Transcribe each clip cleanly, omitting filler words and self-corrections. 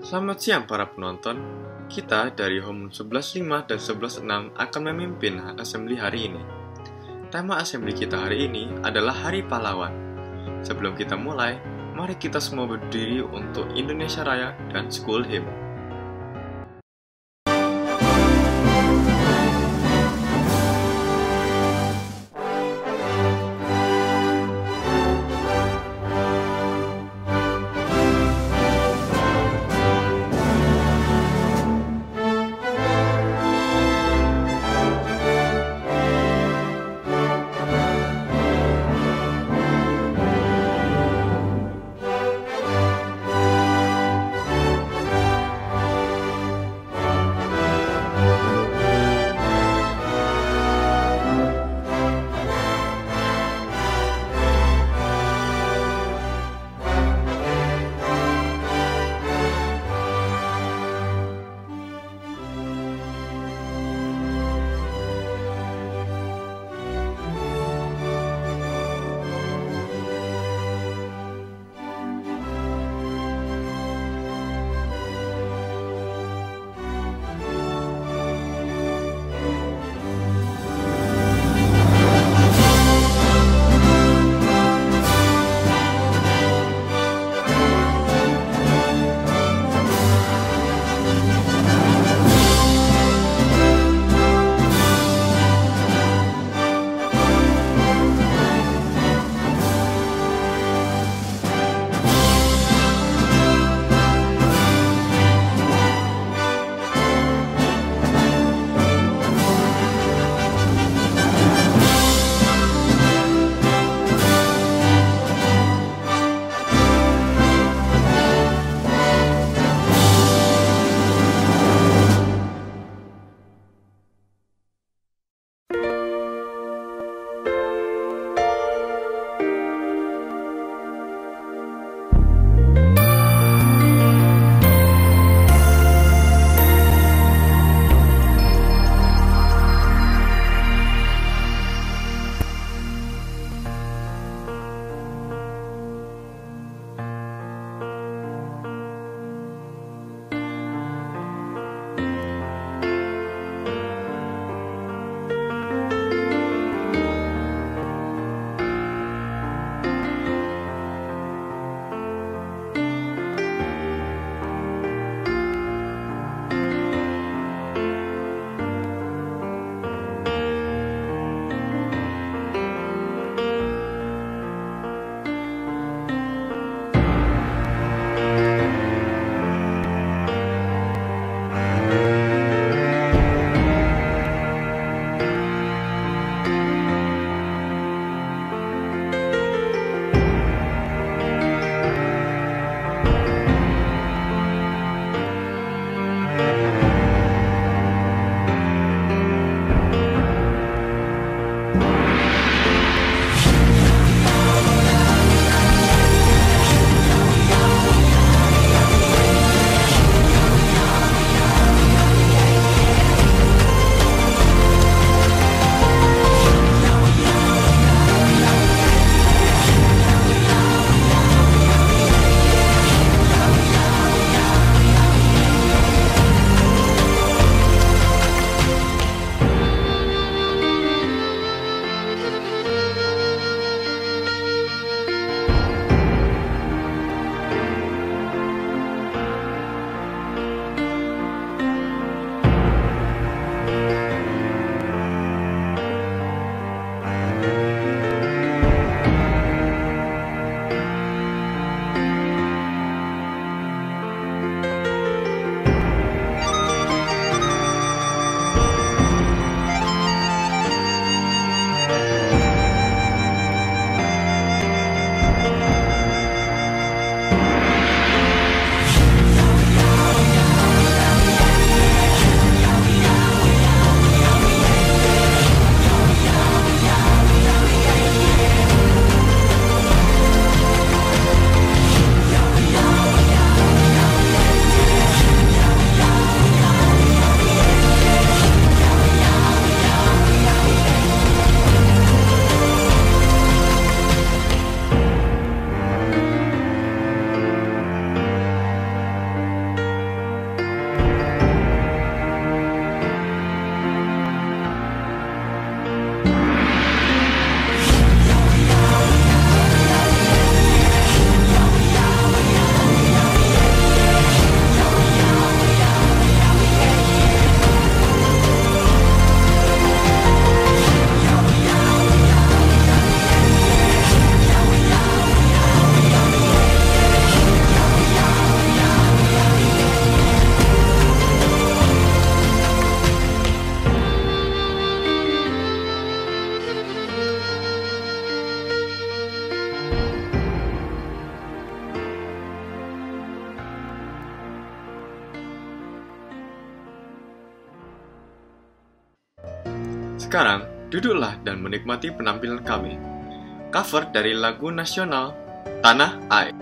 Selamat siang para penonton. Kita dari Home 11.5 dan 11.6 akan memimpin assembly hari ini. Tema assembly kita hari ini adalah Hari Pahlawan. Sebelum kita mulai, mari kita semua berdiri untuk Indonesia Raya dan School Hymn. Sekarang, duduklah dan menikmati penampilan kami. Cover dari lagu nasional Tanah Air.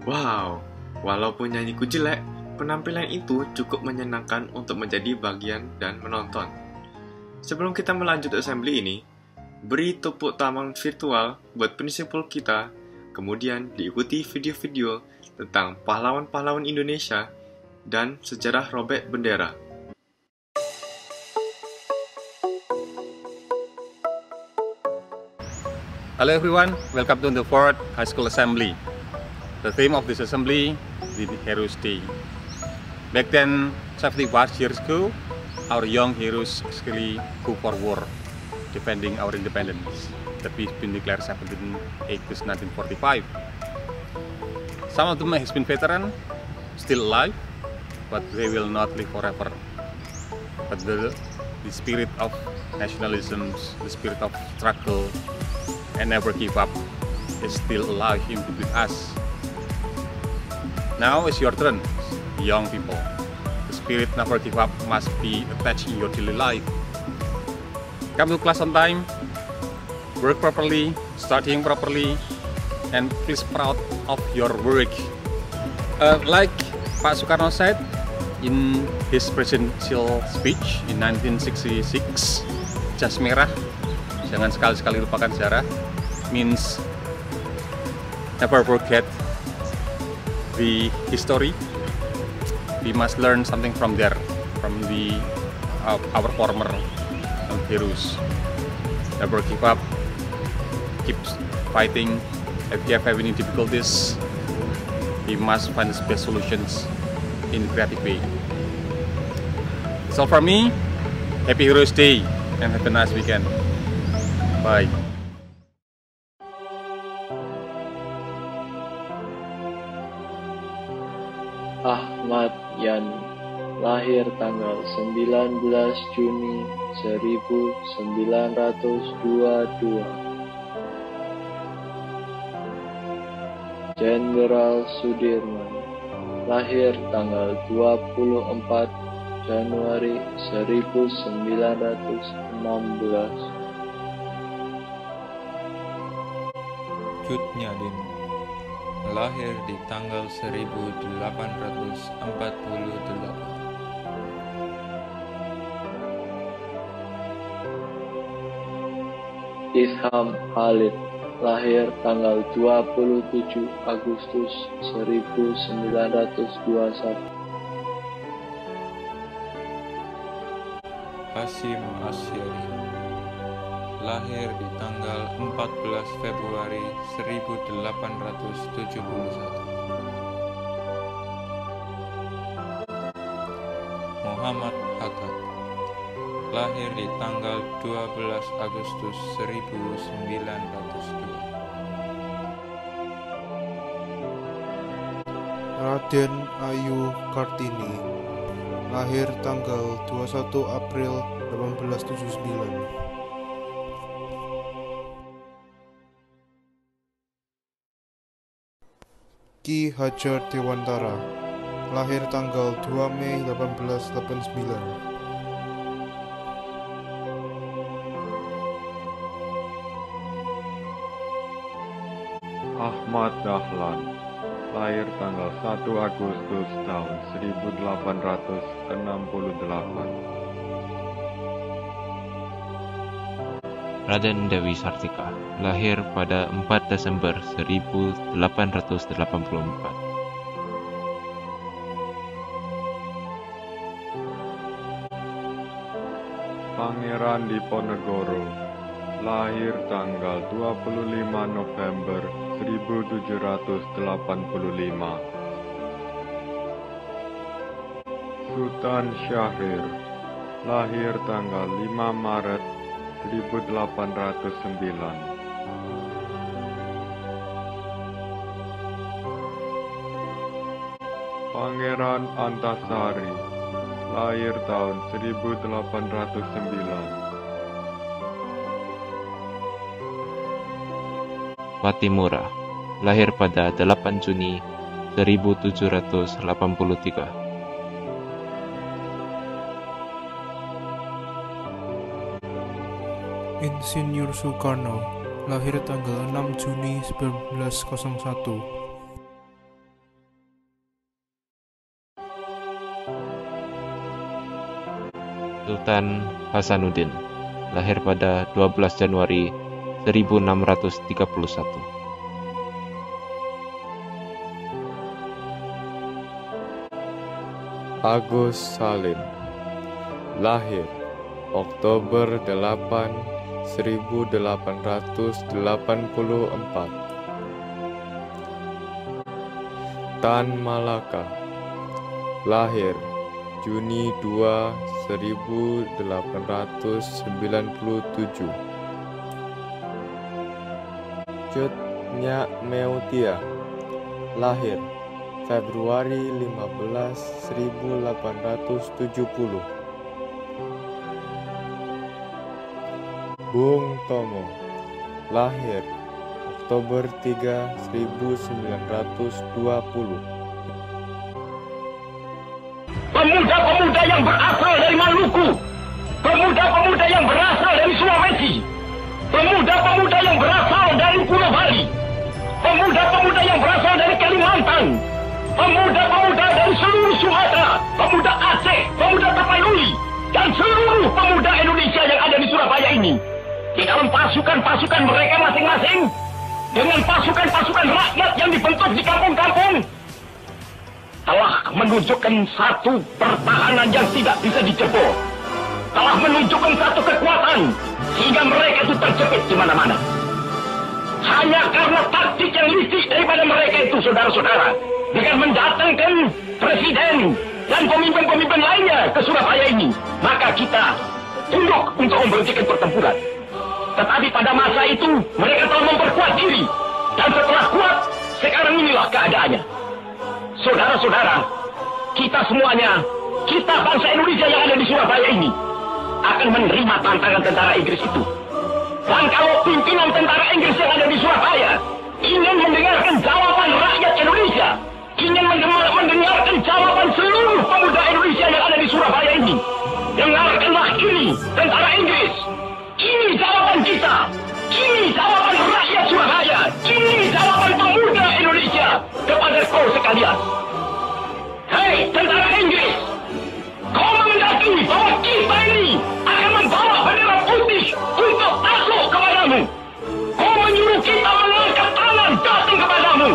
Wow, walaupun nyanyiku jelek, penampilan itu cukup menyenangkan untuk menjadi bagian dan menonton. Sebelum kita melanjut assembly ini, beri tepuk tangan virtual buat prinsipal kita, kemudian diikuti video-video tentang pahlawan-pahlawan Indonesia dan sejarah robek bendera. Hello everyone, welcome to the 4th High School Assembly. The theme of this assembly is the Heroes Day. Back then, 71 years ago, our young heroes actually go for war, defending our independence. The peace been declared 17 August 1945. Some of them has been veteran, still alive, but they will not live forever. But the spirit of nationalism, the spirit of struggle, and never give up is still alive with us. Now it's your turn, young people. The spirit never give up must be attached in your daily life. Come to class on time, work properly, studying properly, and please proud of your work. Like Pak Soekarno said in his presidential speech in 1966, jas merah, jangan sekali-sekali lupakan sejarah, means never forget the history. We must learn something from there, from our former heroes. Never give up, keep fighting. If you have any difficulties, we must find the best solutions in a creative way. That's all from me. Happy Heroes Day and have a nice weekend. Bye. Ahmad Yani, lahir tanggal 19 Juni 1922. Jenderal Sudirman, lahir tanggal 24 Januari 1916. Cut Nyak Dien, lahir di tanggal 1848. Ilham Khalid, lahir tanggal 27 Agustus 1921. Hasyim Asyari, lahir di tanggal 14 Februari 1871. Muhammad Haddad, lahir di tanggal 12 Agustus 1902. Raden Ayu Kartini, lahir tanggal 21 April 1879. Ki Hajar Dewantara, lahir tanggal 2 Mei 1889. Ahmad Dahlan, lahir tanggal 1 Agustus tahun 1868. Raden Dewi Sartika, lahir pada 4 Desember 1884. Pangeran Diponegoro, lahir tanggal 25 November 1785. Sultan Syahrir, lahir tanggal 5 Maret 1809. Pangeran Antasari, lahir tahun 1809. Patimura, lahir pada 8 Juni 1783. Insinyur Soekarno, lahir tanggal 6 Juni 1901. Sultan Hasanuddin, lahir pada 12 Januari 1631. Agus Salim, lahir Oktober 8, 1884. Tan Malaka, lahir Juni 2, 1897. Cut Nyak Meutia, lahir Februari 15, 1870. Bung Tomo, lahir Oktober 3, 1920. Pemuda-pemuda yang berasal dari Maluku, pemuda-pemuda yang berasal dari Sulawesi, pemuda-pemuda yang berasal dari Pulau Bali, pemuda-pemuda yang berasal dari Kalimantan, pemuda-pemuda dari seluruh Sumatera, pemuda Aceh, pemuda Tapanuli, dan seluruh pemuda Indonesia yang ada di Surabaya ini, di dalam pasukan-pasukan mereka masing-masing, dengan pasukan-pasukan rakyat yang dibentuk di kampung-kampung, telah menunjukkan satu pertahanan yang tidak bisa dijebol, telah menunjukkan satu kekuatan sehingga mereka itu terjepit di mana-mana. Hanya karena taktik yang licik daripada mereka itu, saudara-saudara, dengan mendatangkan presiden dan pemimpin-pemimpin lainnya ke Surabaya ini, maka kita tunduk untuk memberhentikan pertempuran. Tetapi pada masa itu mereka telah memperkuat diri, dan setelah kuat, sekarang inilah keadaannya. Saudara-saudara, kita semuanya, kita bangsa Indonesia yang ada di Surabaya ini, akan menerima tantangan tentara Inggris itu. Dan kalau pimpinan tentara Inggris yang ada di Surabaya ingin mendengarkan jawaban rakyat Indonesia, ingin mendengarkan jawaban seluruh pemuda Indonesia yang ada di Surabaya ini, dengarkanlah ini, tentara Inggris. Ini jawaban kita. Ini jawaban rakyat Surabaya. Ini jawaban pemuda Indonesia kepada kau sekalian. Hei, tentara Inggris, kau menghendaki bahwa kita ini akan membawa bendera putih untuk takluk kepadamu. Kau menyuruh kita mengangkat tangan datang kepadamu.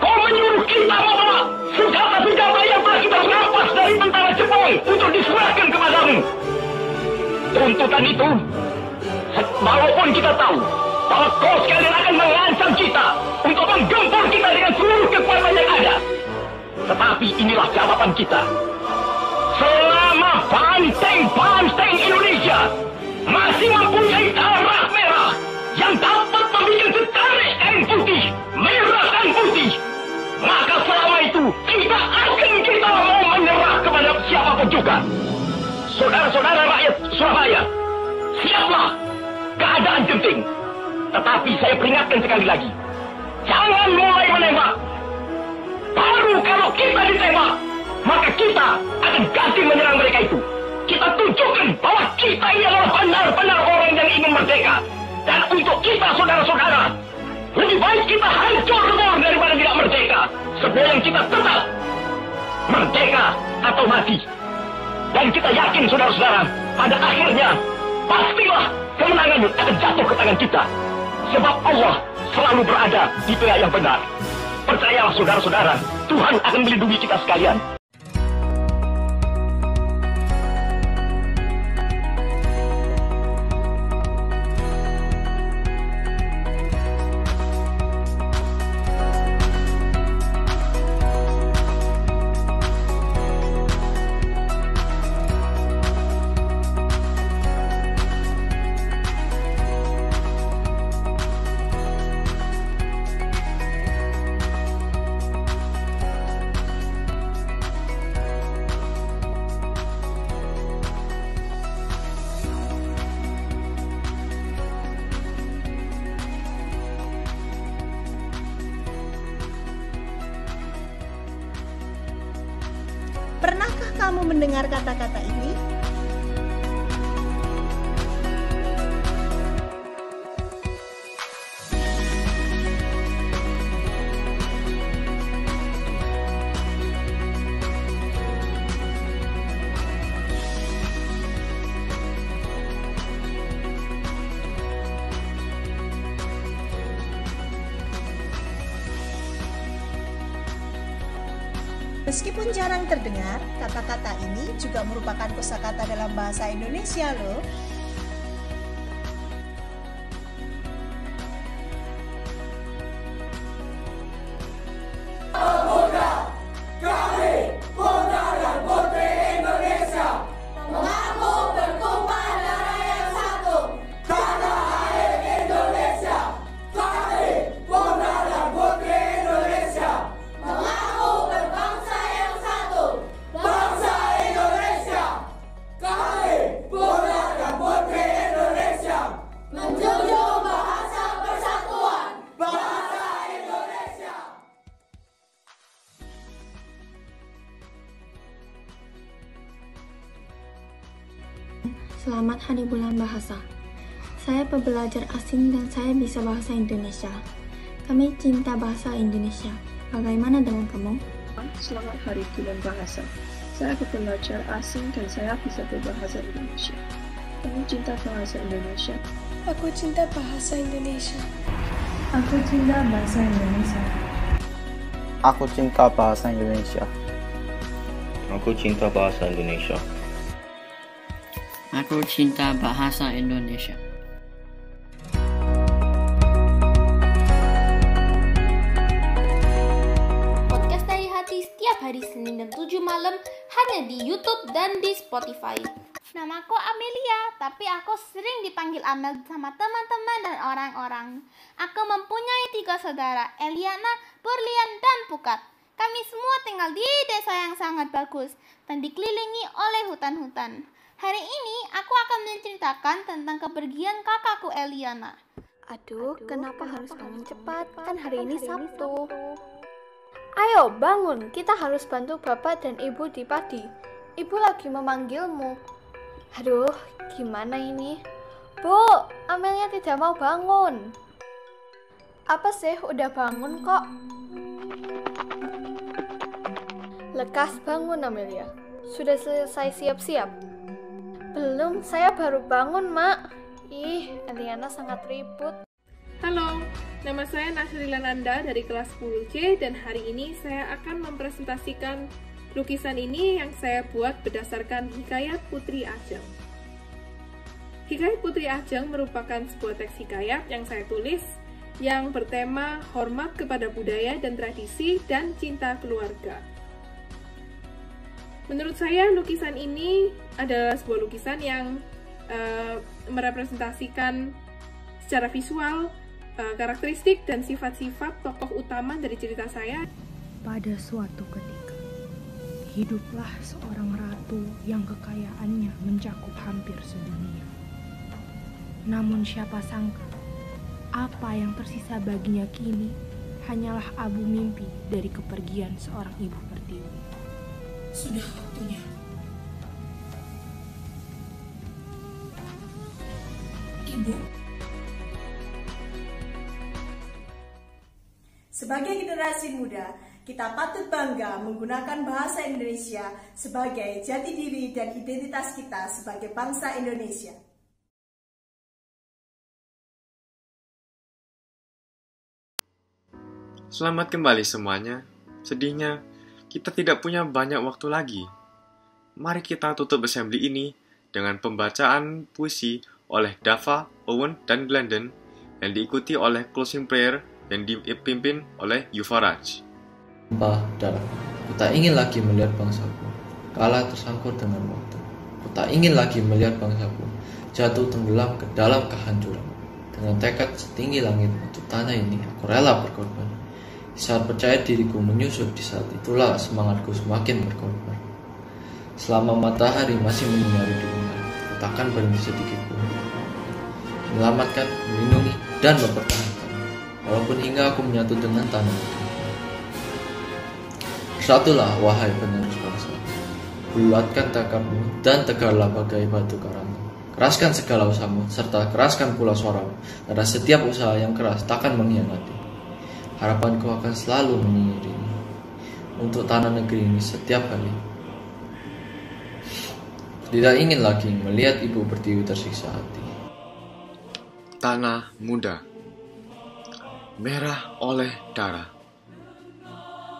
Kau menyuruh kita membawa senjata-senjata yang telah kita rampas dari tentara Jepang untuk diserahkan kepadamu. Tuntutan itu, walaupun kita tahu bahwa kau sekalian akan mengancam kita untuk menggempur kita dengan seluruh kekuatan yang ada, tetapi inilah jawaban kita. Selama Banteng Indonesia masih mempunyai darah merah yang dapat membuat tertarik kain putih, merah dan putih. Maka selama itu tidak akan kita mau menyerah kepada siapapun juga. Saudara-saudara rakyat Surabaya, siaplah, keadaan genting. Tetapi saya peringatkan sekali lagi, jangan mulai menembak. Baru kalau kita ditembak, maka kita akan ganti menyerang mereka itu. Kita tunjukkan bahwa kita ini adalah benar-benar orang yang ingin merdeka. Dan untuk kita saudara-saudara, lebih baik kita hancur lebur daripada tidak merdeka. Sebelum kita tetap merdeka atau mati. Dan kita yakin saudara-saudara, pada akhirnya pastilah kemenangan akan jatuh ke tangan kita. Sebab Allah selalu berada di pihak yang benar. Percayalah saudara-saudara, Tuhan akan melindungi kita sekalian. Pernahkah kamu mendengar kata-kata ini? Meskipun jarang terdengar, kata-kata ini juga merupakan kosakata dalam bahasa Indonesia loh. Selamat Hari Bulan Bahasa. Saya pembelajar asing dan saya bisa bahasa Indonesia. Kami cinta bahasa Indonesia. Bagaimana dengan kamu? Selamat Hari Bulan Bahasa. Saya pembelajar asing dan saya bisa berbahasa Indonesia. Kamu cinta bahasa Indonesia? Aku cinta bahasa Indonesia. Aku cinta bahasa Indonesia. Aku cinta bahasa Indonesia. Aku cinta bahasa Indonesia. Aku cinta bahasa Indonesia. Podcast Dari Hati setiap hari Senin dan 7 malam hanya di YouTube dan di Spotify. Namaku Amelia, tapi aku sering dipanggil Amel sama teman-teman dan orang-orang. Aku mempunyai 3 saudara, Eliana, Burlian, dan Pukat. Kami semua tinggal di desa yang sangat bagus dan dikelilingi oleh hutan-hutan. Hari ini aku akan menceritakan tentang kepergian kakakku Eliana. Aduh, kenapa harus bangun cepat? Kan hari ini Sabtu. Ayo bangun, kita harus bantu bapak dan ibu di padi. Ibu lagi memanggilmu. Aduh, gimana ini? Bu, Amelia tidak mau bangun. Apa sih, udah bangun kok? Lekas bangun Amelia. Sudah selesai siap-siap? Belum, saya baru bangun, Mak. Ih, Eliana sangat ribut. Halo, nama saya Nasrilan Anda dari kelas 10C dan hari ini saya akan mempresentasikan lukisan ini yang saya buat berdasarkan Hikayat Putri Ajeng. Hikayat Putri Ajeng merupakan sebuah teks hikayat yang saya tulis yang bertema hormat kepada budaya dan tradisi dan cinta keluarga. Menurut saya lukisan ini adalah sebuah lukisan yang merepresentasikan secara visual karakteristik dan sifat-sifat tokoh utama dari cerita saya. Pada suatu ketika, hiduplah seorang ratu yang kekayaannya mencakup hampir sedunia. Namun siapa sangka, apa yang tersisa baginya kini hanyalah abu mimpi dari kepergian seorang ibu pertiwi. Sudah waktunya. Ibu. Sebagai generasi muda, kita patut bangga menggunakan bahasa Indonesia sebagai jati diri dan identitas kita sebagai bangsa Indonesia. Selamat kembali semuanya. Sedihnya, kita tidak punya banyak waktu lagi. Mari kita tutup assembly ini dengan pembacaan puisi oleh Dava, Owen, dan Glendon yang diikuti oleh closing prayer yang dipimpin oleh Yuvaraj. Tumpah darah, ku tak ingin lagi melihat bangsaku kalah tersangkut dengan waktu. Ku tak ingin lagi melihat bangsaku jatuh tenggelam ke dalam kehancuran. Dengan tekad setinggi langit untuk tanah ini, aku rela berkorban. Saat percaya diriku menyusut, di saat itulah semangatku semakin berkorban. Selama matahari masih menyinari dunia, ku takkan berhenti sedikit pun. Menyelamatkan, melindungi, dan mempertahankan, walaupun hingga aku menyatu dengan tanah itu. Bersatulah, wahai penerus bangsa. Bulatkan tekadmu dan tegarlah bagai batu karang. Keraskan segala usahamu, serta keraskan pula suaramu, karena setiap usaha yang keras takkan mengkhianati. Harapanku akan selalu mengiringi untuk tanah negeri ini setiap hari. Tidak ingin lagi melihat ibu pertiwi tersiksa hati. Tanah muda, merah oleh darah,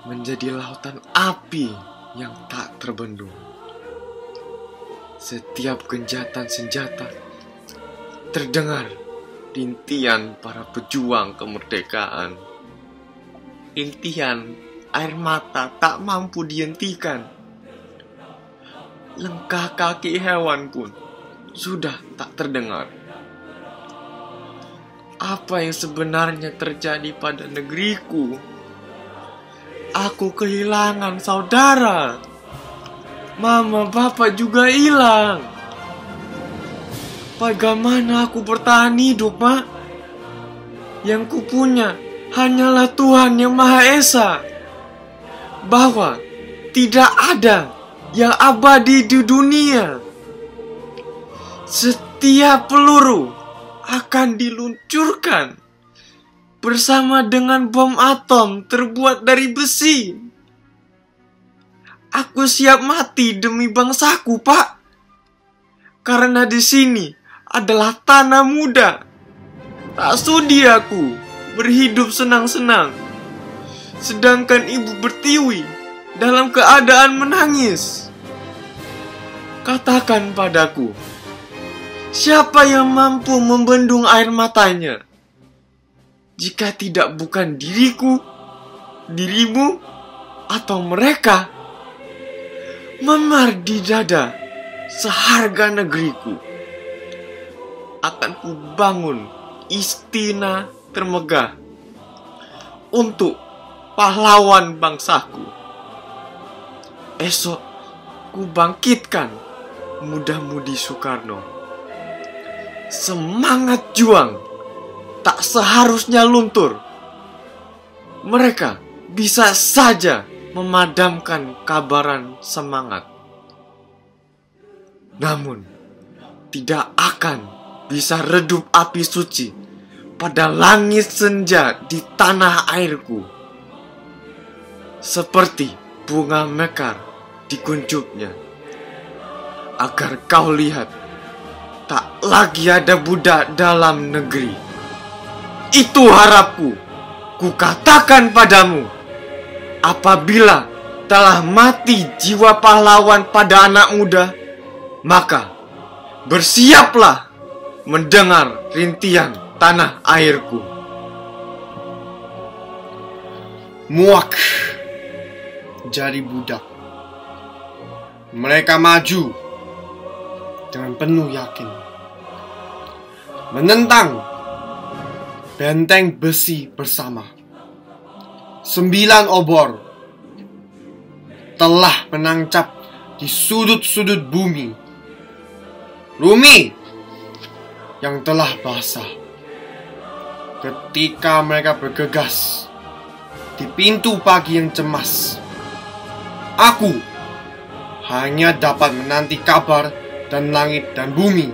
menjadi lautan api yang tak terbendung. Setiap genjatan senjata terdengar rintihan para pejuang kemerdekaan. Rintihan air mata tak mampu dihentikan. Langkah kaki hewan pun sudah tak terdengar. Apa yang sebenarnya terjadi pada negeriku? Aku kehilangan saudara. Mama, bapak juga hilang. Bagaimana aku bertahan hidup, Mak? Yang kupunya hanyalah Tuhan Yang Maha Esa. Bahwa tidak ada yang abadi di dunia. Setiap peluru akan diluncurkan bersama dengan bom atom terbuat dari besi. Aku siap mati demi bangsaku, Pak. Karena di sini adalah tanah muda. Tak sudi aku berhidup senang-senang, sedangkan ibu pertiwi dalam keadaan menangis. Katakan padaku, siapa yang mampu membendung air matanya? Jika tidak bukan diriku, dirimu, atau mereka, memar di dada seharga negeriku. Akan kubangun istina termegah untuk pahlawan bangsaku. Esok ku bangkitkan muda-mudi Soekarno. Semangat juang tak seharusnya luntur. Mereka bisa saja memadamkan kabaran semangat, namun tidak akan bisa redup api suci pada langit senja di tanah airku. Seperti bunga mekar di kuncupnya, agar kau lihat tak lagi ada budak dalam negeri. Itu harapku. Kukatakan padamu, apabila telah mati jiwa pahlawan pada anak muda, maka bersiaplah mendengar rintihan tanah airku. Muak jadi budak. mereka maju dengan penuh yakin, menentang benteng besi bersama. 9 obor telah menancap di sudut-sudut bumi. Rumi yang telah basah ketika mereka bergegas di pintu pagi yang cemas. Aku hanya dapat menanti kabar dan langit dan bumi.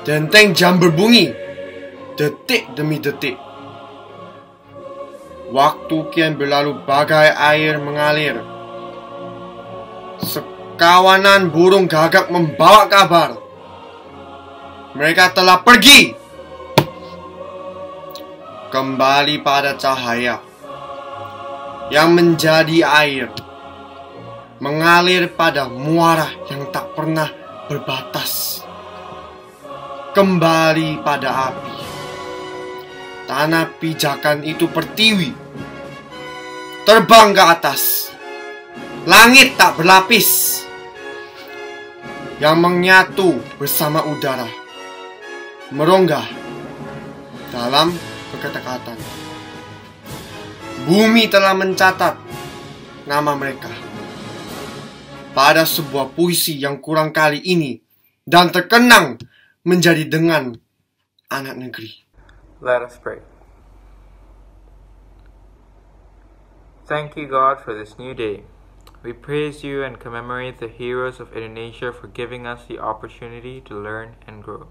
Denteng jam berbunyi detik demi detik. Waktu kian berlalu bagai air mengalir. Sekawanan burung gagak membawa kabar. Mereka telah pergi kembali pada cahaya yang menjadi air, mengalir pada muara yang tak pernah berbatas, kembali pada api. Tanah pijakan itu pertiwi, terbang ke atas. Langit tak berlapis yang menyatu bersama udara, meronggah dalam kekata-kata. Bumi telah mencatat nama mereka pada sebuah puisi yang kurang kali ini dan terkenang menjadi dengan anak negeri. Let us pray. Thank you, God, for this new day. We praise you and commemorate the heroes of Indonesia for giving us the opportunity to learn and grow.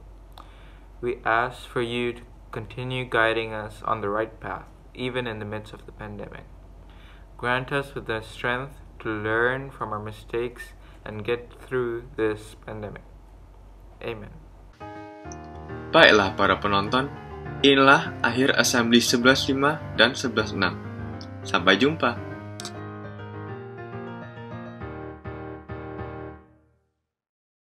We ask for you to continue guiding us on the right path, even in the midst of the pandemic. Grant us with the strength to learn from our mistakes and get through this pandemic. Amen. Baiklah para penonton, inilah akhir assembly 11.5 dan 11.6. Sampai jumpa.